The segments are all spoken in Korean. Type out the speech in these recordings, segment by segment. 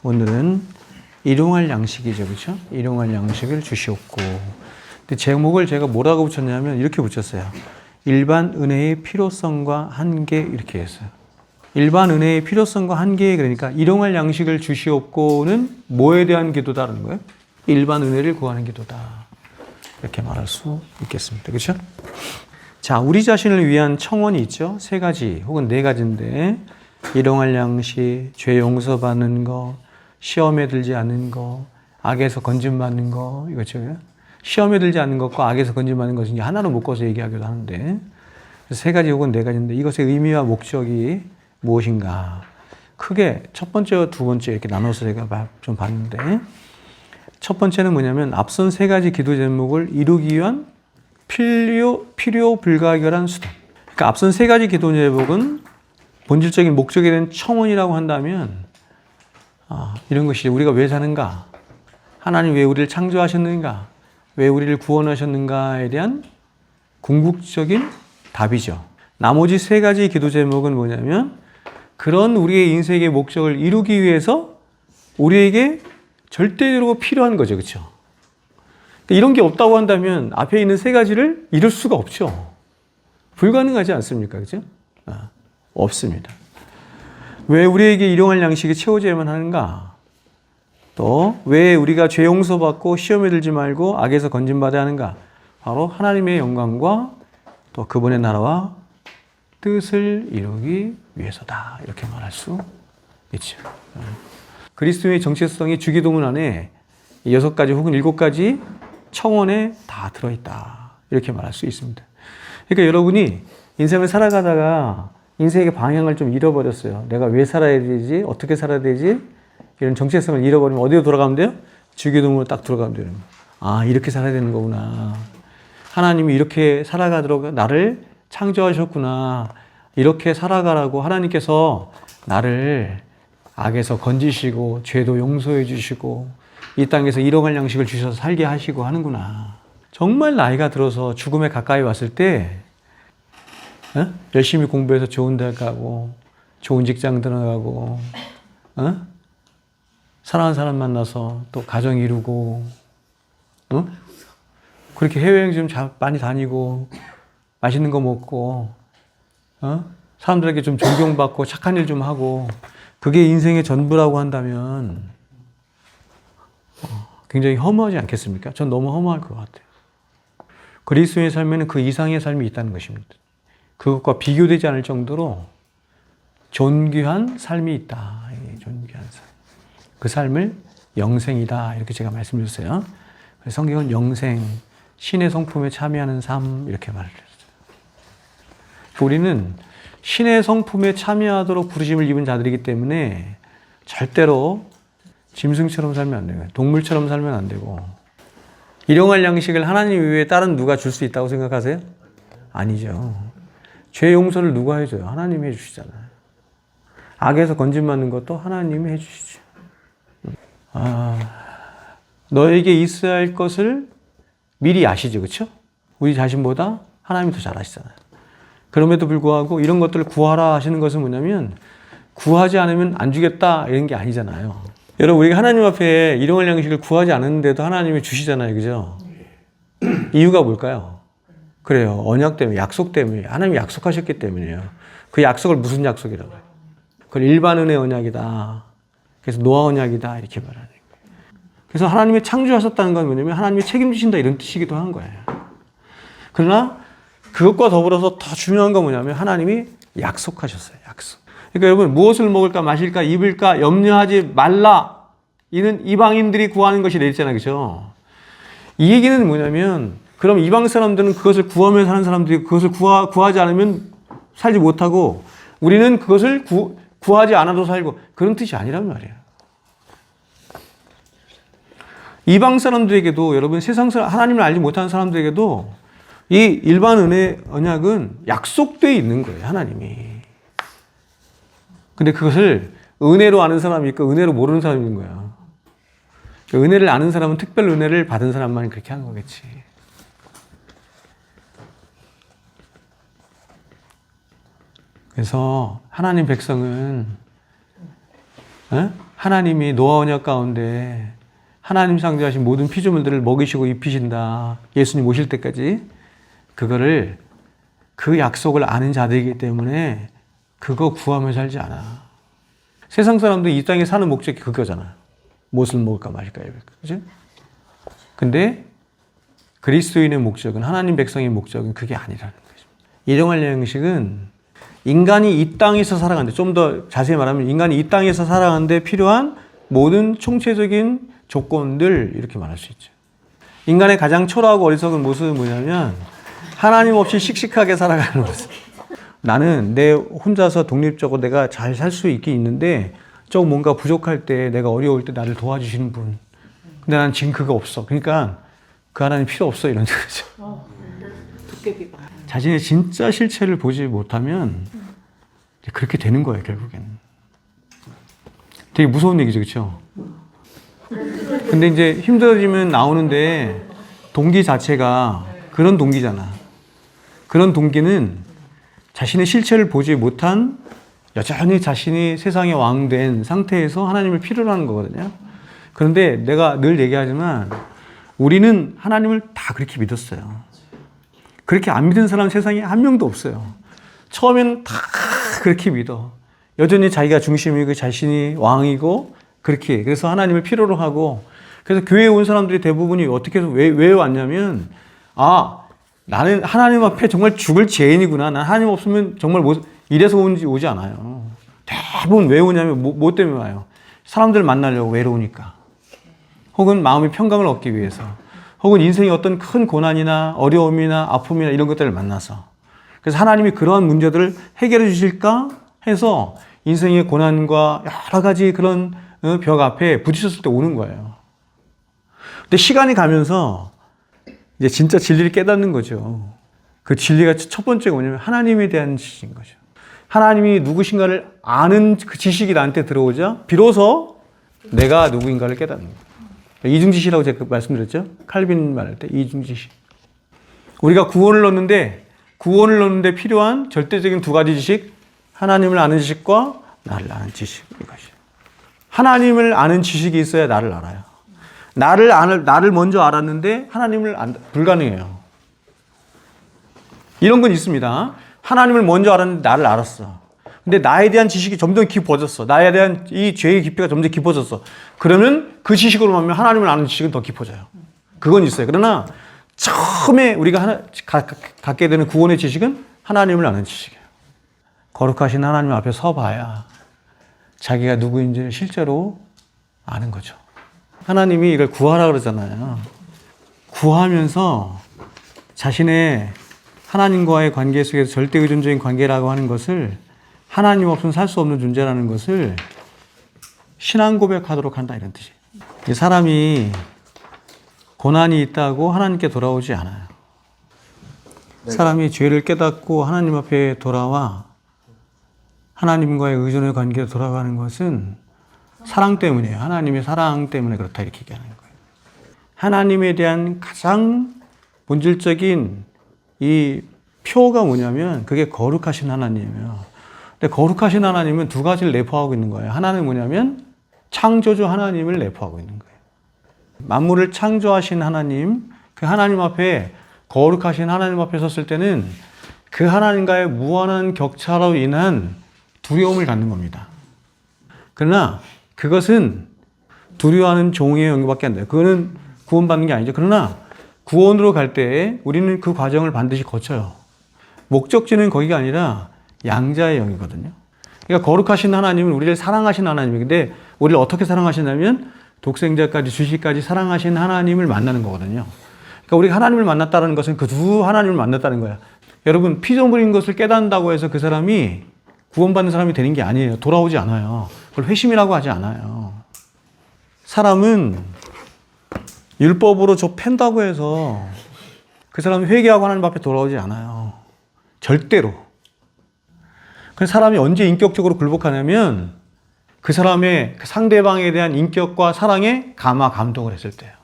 오늘은 일용할 양식이죠. 그렇죠? 일용할 양식을 주시옵고. 근데 제목을 제가 뭐라고 붙였냐면 이렇게 붙였어요. 일반 은혜의 필요성과 한계 이렇게 했어요. 일반 은혜의 필요성과 한계 그러니까 일용할 양식을 주시옵고는 뭐에 대한 기도다라는 거예요? 일반 은혜를 구하는 기도다. 이렇게 말할 수 있겠습니다. 그렇죠? 자, 우리 자신을 위한 청원이 있죠. 3가지 혹은 4가지인데 일용할 양식, 죄 용서받는 거, 시험에 들지 않는 거, 악에서 건짐받는 거 이거죠. 시험에 들지 않는 것과 악에서 건짐받는 것은 이제 하나로 묶어서 얘기하기도 하는데 3가지 혹은 4가지인데 이것의 의미와 목적이 무엇인가? 크게 첫 번째와 두 번째 이렇게 나눠서 제가 좀 봤는데 첫 번째는 뭐냐면 앞선 3가지 기도 제목을 이루기 위한 필요 불가결한 수단. 그러니까 앞선 3가지 기도 제목은 본질적인 목적에 대한 청원이라고 한다면 이런 것이 우리가 왜 사는가? 하나님 왜 우리를 창조하셨는가? 왜 우리를 구원하셨는가에 대한 궁극적인 답이죠. 나머지 3가지 기도 제목은 뭐냐면 그런 우리의 인생의 목적을 이루기 위해서 우리에게 절대적으로 필요한 거죠. 그렇죠? 이런 게 없다고 한다면 앞에 있는 3가지를 이룰 수가 없죠. 불가능하지 않습니까? 그렇죠? 없습니다. 왜 우리에게 일용할 양식이 채워져야만 하는가? 또 왜 우리가 죄 용서받고 시험에 들지 말고 악에서 건짐받아야 하는가? 바로 하나님의 영광과 또 그분의 나라와 뜻을 이루기 위해서다. 이렇게 말할 수 있죠. 그리스도의 정체성이 주기도문 안에 6가지 혹은 7가지 청원에 다 들어있다. 이렇게 말할 수 있습니다. 그러니까 여러분이 인생을 살아가다가 인생의 방향을 좀 잃어버렸어요. 내가 왜 살아야 되지? 어떻게 살아야 되지? 이런 정체성을 잃어버리면 어디로 돌아가면 돼요? 주기도문으로 딱 들어가면 돼요. 이렇게 살아야 되는 거구나. 하나님이 이렇게 살아가도록 나를 창조하셨구나. 이렇게 살아가라고 하나님께서 나를 악에서 건지시고 죄도 용서해 주시고 이 땅에서 일용할 양식을 주셔서 살게 하시고 하는구나. 정말 나이가 들어서 죽음에 가까이 왔을 때 열심히 공부해서 좋은 대학 가고 좋은 직장 들어가고 사랑하는 사람 만나서 또 가정 이루고 그렇게 해외여행 좀 많이 다니고 맛있는 거 먹고 사람들에게 좀 존경받고 착한 일 좀 하고 그게 인생의 전부라고 한다면 굉장히 허무하지 않겠습니까? 전 너무 허무할 것 같아요. 그리스도의 삶에는 그 이상의 삶이 있다는 것입니다. 그것과 비교되지 않을 정도로 존귀한 삶이 있다. 존귀한 삶. 그 삶을 영생이다. 이렇게 제가 말씀드렸어요. 성경은 영생, 신의 성품에 참여하는 삶 이렇게 말을 했어요. 우리는 신의 성품에 참여하도록 부르심을 입은 자들이기 때문에 절대로 짐승처럼 살면 안 돼요. 동물처럼 살면 안 되고 일용할 양식을 하나님 이외에 다른 누가 줄 수 있다고 생각하세요? 아니죠. 죄 용서를 누가 해줘요? 하나님이 해주시잖아요. 악에서 건짐받는 것도 하나님이 해주시죠. 너에게 있어야 할 것을 미리 아시죠. 그렇죠? 우리 자신보다 하나님이 더 잘 아시잖아요. 그럼에도 불구하고 이런 것들을 구하라 하시는 것은 뭐냐면 구하지 않으면 안 주겠다 이런 게 아니잖아요. 여러분 우리가 하나님 앞에 일용할 양식을 구하지 않는데도 하나님이 주시잖아요. 그죠? 이유가 뭘까요? 그래요. 언약 때문에, 약속 때문에. 하나님이 약속하셨기 때문이에요. 그 약속을 무슨 약속이라고 해요? 그걸 일반 은혜 언약이다. 그래서 노아 언약이다. 이렇게 말하는 거예요. 그래서 하나님이 창조하셨다는 건 뭐냐면 하나님이 책임지신다 이런 뜻이기도 한 거예요. 그러나 그것과 더불어서 더 중요한 건 뭐냐면 하나님이 약속하셨어요. 약속. 그러니까 여러분 무엇을 먹을까 마실까 입을까 염려하지 말라. 이는 이방인들이 구하는 것이 되잖아요. 그렇죠? 이 얘기는 뭐냐면 그럼 이방 사람들은 그것을 구하며 사는 사람들이 그것을 구하지 않으면 살지 못하고 우리는 그것을 구하지 않아도 살고 그런 뜻이 아니란 말이에요. 이방 사람들에게도 여러분 세상 사람 하나님을 알지 못하는 사람들에게도 이 일반 은혜 언약은 약속되어 있는 거예요. 하나님이. 근데 그것을 은혜로 아는 사람이 있고 은혜로 모르는 사람이 있는 거야. 은혜를 아는 사람은 특별 은혜를 받은 사람만 그렇게 하는 거겠지. 그래서 하나님 백성은 하나님이 노아 언약 가운데 하나님 상징하신 모든 피조물들을 먹이시고 입히신다. 예수님 오실 때까지. 그거를 그 약속을 아는 자들이기 때문에 그거 구하며 살지 않아. 세상 사람들 이 땅에 사는 목적이 그거잖아. 무엇을 먹을까 말까. 그죠? 근데 그리스도인의 목적은, 하나님 백성의 목적은 그게 아니라는 거죠. 일용할 양식은 인간이 이 땅에서 살아가는데, 좀 더 자세히 말하면 인간이 이 땅에서 살아가는데 필요한 모든 총체적인 조건들, 이렇게 말할 수 있죠. 인간의 가장 초라하고 어리석은 모습은 뭐냐면 하나님 없이 씩씩하게 살아가는 모습. 나는 내 혼자서 독립적으로 내가 잘 살 수 있긴 있는데 좀 뭔가 부족할 때, 내가 어려울 때 나를 도와주시는 분. 근데 난 지금 그거 없어. 그러니까 그 하나님 필요 없어, 이런 거죠. 자신의 진짜 실체를 보지 못하면 그렇게 되는 거예요, 결국에는. 되게 무서운 얘기죠, 그렇죠? 근데 이제 힘들어지면 나오는데 동기 자체가 그런 동기잖아. 그런 동기는 자신의 실체를 보지 못한, 여전히 자신이 세상의 왕 된 상태에서 하나님을 필요로 하는 거거든요. 그런데 내가 늘 얘기하지만 우리는 하나님을 다 그렇게 믿었어요. 그렇게 안 믿은 사람 세상에 한 명도 없어요. 처음에는 다 그렇게 믿어. 여전히 자기가 중심이고 자신이 왕이고 그렇게. 그래서 하나님을 필요로 하고, 그래서 교회에 온 사람들이 대부분이 어떻게 해서 왜 왔냐면, 나는 하나님 앞에 정말 죽을 죄인이구나. 난 하나님 없으면 정말 이래서 오지 않아요. 대부분 왜 오냐면 뭐 때문에 와요? 사람들 만나려고, 외로우니까. 혹은 마음의 평강을 얻기 위해서. 혹은 인생의 어떤 큰 고난이나 어려움이나 아픔이나 이런 것들을 만나서. 그래서 하나님이 그러한 문제들을 해결해 주실까 해서 인생의 고난과 여러 가지 그런 벽 앞에 부딪혔을 때 오는 거예요. 근데 시간이 가면서 이제 진짜 진리를 깨닫는 거죠. 그 진리가 첫 번째가 뭐냐면 하나님에 대한 지식인 거죠. 하나님이 누구신가를 아는 그 지식이 나한테 들어오자 비로소 내가 누구인가를 깨닫는 거예요. 이중지식이라고 제가 말씀드렸죠? 칼빈 말할 때 이중지식. 우리가 구원을 얻는데 필요한 절대적인 두 가지 지식, 하나님을 아는 지식과 나를 아는 지식. 이것이요. 하나님을 아는 지식이 있어야 나를 알아요. 나를 먼저 알았는데 하나님을 불가능해요. 이런 건 있습니다. 하나님을 먼저 알았는데 나를 알았어. 근데 나에 대한 지식이 점점 깊어졌어. 나에 대한 이 죄의 깊이가 점점 깊어졌어. 그러면 그 지식으로 하면 하나님을 아는 지식은 더 깊어져요. 그건 있어요. 그러나 처음에 우리가 갖게 되는 구원의 지식은 하나님을 아는 지식이에요. 거룩하신 하나님 앞에 서봐야 자기가 누구인지 실제로 아는 거죠. 하나님이 이걸 구하라 그러잖아요. 구하면서 자신의 하나님과의 관계 속에서 절대 의존적인 관계라고 하는 것을, 하나님 없으면 살 수 없는 존재라는 것을 신앙 고백하도록 한다, 이런 뜻이에요. 사람이 고난이 있다고 하나님께 돌아오지 않아요. 사람이 죄를 깨닫고 하나님 앞에 돌아와 하나님과의 의존의 관계로 돌아가는 것은 사랑 때문이에요. 하나님의 사랑 때문에 그렇다, 이렇게 얘기하는 거예요. 하나님에 대한 가장 본질적인 이 표가 뭐냐면 그게 거룩하신 하나님이에요. 근데 거룩하신 하나님은 두 가지를 내포하고 있는 거예요. 하나는 뭐냐면 창조주 하나님을 내포하고 있는 거예요. 만물을 창조하신 하나님, 그 하나님 앞에, 거룩하신 하나님 앞에 섰을 때는 그 하나님과의 무한한 격차로 인한 두려움을 갖는 겁니다. 그러나 그것은 두려워하는 종의 영역밖에 안 돼요. 그거는 구원받는 게 아니죠. 그러나 구원으로 갈 때 우리는 그 과정을 반드시 거쳐요. 목적지는 거기가 아니라 양자의 영이거든요. 그러니까 거룩하신 하나님은 우리를 사랑하신 하나님인데, 우리를 어떻게 사랑하시냐면 독생자까지 주시까지 사랑하신 하나님을 만나는 거거든요. 그러니까 우리가 하나님을 만났다는 것은 그 두 하나님을 만났다는 거야. 여러분, 피조물인 것을 깨닫는다고 해서 그 사람이 구원받는 사람이 되는 게 아니에요. 돌아오지 않아요. 그걸 회심이라고 하지 않아요. 사람은 율법으로 팬다고 해서 그 사람이 회개하고 하나님 앞에 돌아오지 않아요. 절대로. 그래서 사람이 언제 인격적으로 굴복하냐면 그 사람의 그 상대방에 대한 인격과 사랑에 감동을 했을 때예요.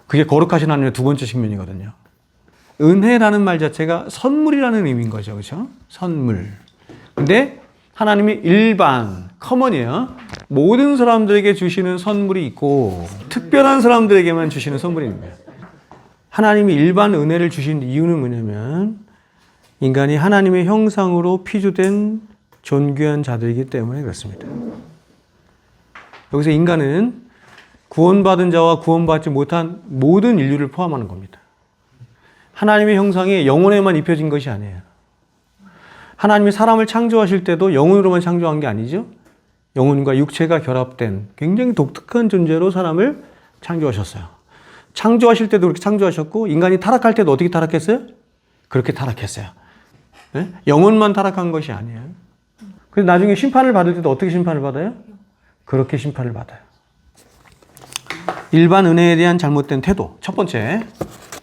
그게 거룩하신 하나님의 두 번째 측면이거든요. 은혜라는 말 자체가 선물이라는 의미인 거죠. 그렇죠? 선물. 근데 하나님이 일반, 커먼이에요. 모든 사람들에게 주시는 선물이 있고 특별한 사람들에게만 주시는 선물이 있는 거예요. 하나님이 일반 은혜를 주신 이유는 뭐냐면 인간이 하나님의 형상으로 피조된 존귀한 자들이기 때문에 그렇습니다. 여기서 인간은 구원받은 자와 구원받지 못한 모든 인류를 포함하는 겁니다. 하나님의 형상이 영혼에만 입혀진 것이 아니에요. 하나님이 사람을 창조하실 때도 영혼으로만 창조한 게 아니죠. 영혼과 육체가 결합된 굉장히 독특한 존재로 사람을 창조하셨어요. 창조하실 때도 그렇게 창조하셨고 인간이 타락할 때도 어떻게 타락했어요? 그렇게 타락했어요. 네? 영혼만 타락한 것이 아니에요. 그래서 나중에 심판을 받을 때도 어떻게 심판을 받아요? 그렇게 심판을 받아요. 일반 은혜에 대한 잘못된 태도. 첫 번째,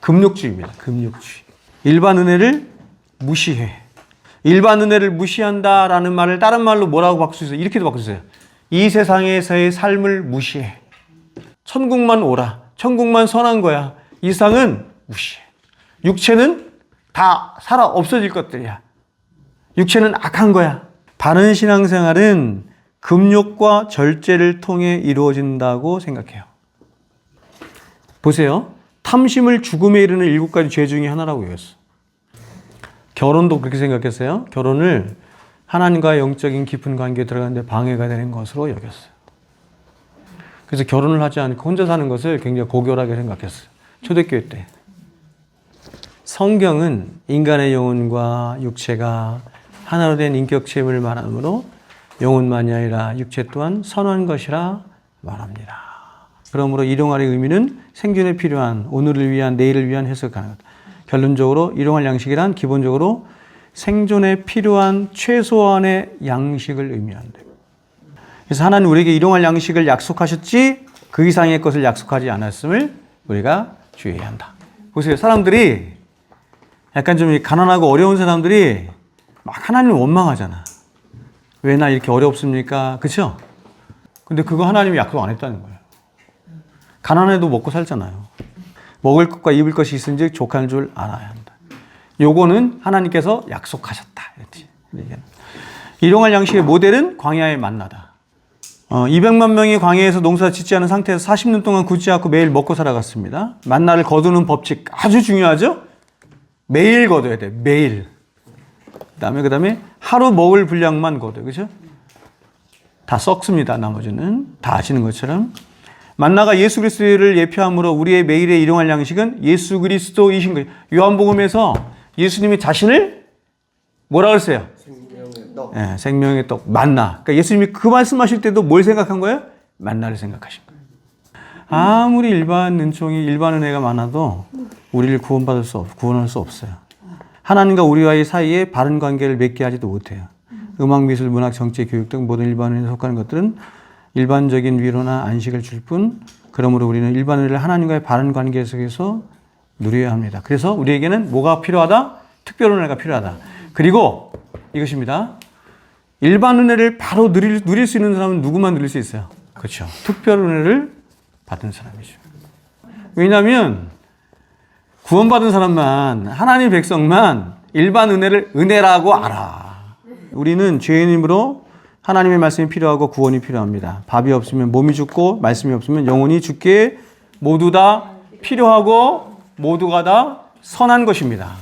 금욕주의입니다. 금욕주의. 일반 은혜를 무시해. 일반 은혜를 무시한다라는 말을 다른 말로 뭐라고 바꿀 수 있어요? 이렇게도 바꿀 수 있어요. 이 세상에서의 삶을 무시해. 천국만 오라. 천국만 선한 거야. 이 세상은 무시해. 육체는 다 살아 없어질 것들이야. 육체는 악한 거야. 바른 신앙생활은 금욕과 절제를 통해 이루어진다고 생각해요. 보세요. 탐심을 죽음에 이르는 7가지 죄 중에 하나라고 얘기했어. 결혼도 그렇게 생각했어요. 결혼을 하나님과의 영적인 깊은 관계에 들어가는데 방해가 되는 것으로 여겼어요. 그래서 결혼을 하지 않고 혼자 사는 것을 굉장히 고결하게 생각했어요. 초대교회 때. 성경은 인간의 영혼과 육체가 하나로 된 인격체임을 말하므로 영혼만이 아니라 육체 또한 선한 것이라 말합니다. 그러므로 일용할의 의미는 생존에 필요한 오늘을 위한 내일을 위한 해석 가능하다. 결론적으로 일용할 양식이란 기본적으로 생존에 필요한 최소한의 양식을 의미한다. 그래서 하나님 우리에게 일용할 양식을 약속하셨지 그 이상의 것을 약속하지 않았음을 우리가 주의해야 한다. 보세요. 사람들이 약간 좀 가난하고 어려운 사람들이 막 하나님을 원망하잖아. 왜 나 이렇게 어렵습니까? 그렇죠? 근데 그거 하나님이 약속 안 했다는 거예요. 가난해도 먹고 살잖아요. 먹을 것과 입을 것이 있은지 족한 줄 알아야 한다. 요거는 하나님께서 약속하셨다. 일용할 양식의 모델은 광야의 만나다. 200만 명이 광야에서 농사 짓지 않은 상태에서 40년 동안 굽지 않고 매일 먹고 살아갔습니다. 만나를 거두는 법칙 아주 중요하죠? 매일 거둬야 돼. 매일. 그 다음에 하루 먹을 분량만 거둬요. 그죠? 다 썩습니다. 나머지는. 다 아시는 것처럼. 만나가 예수 그리스도를 예표함으로 우리의 매일의 일용할 양식은 예수 그리스도이신 거예요. 요한복음에서 예수님이 자신을 뭐라 그랬어요? 생명의 떡. 네, 생명의 떡. 만나. 그러니까 예수님이 그 말씀하실 때도 뭘 생각한 거예요? 만나를 생각하신 거예요. 아무리 일반 은총이 일반 은혜가 많아도 우리를 구원할 수 없어요. 하나님과 우리와의 사이에 바른 관계를 맺게 하지도 못해요. 음악, 미술, 문학, 정치, 교육 등 모든 일반 은혜에 속하는 것들은 일반적인 위로나 안식을 줄 뿐, 그러므로 우리는 일반 은혜를 하나님과의 바른 관계 속에서 누려야 합니다. 그래서 우리에게는 뭐가 필요하다? 특별 은혜가 필요하다. 그리고 이것입니다. 일반 은혜를 바로 누릴 수 있는 사람은 누구만 누릴 수 있어요? 그렇죠. 특별 은혜를 받은 사람이죠. 왜냐하면 구원받은 사람만, 하나님 백성만 일반 은혜를 은혜라고 알아. 우리는 죄인이므로 하나님의 말씀이 필요하고 구원이 필요합니다. 밥이 없으면 몸이 죽고 말씀이 없으면 영혼이 죽기에 모두 다 필요하고 모두가 다 선한 것입니다.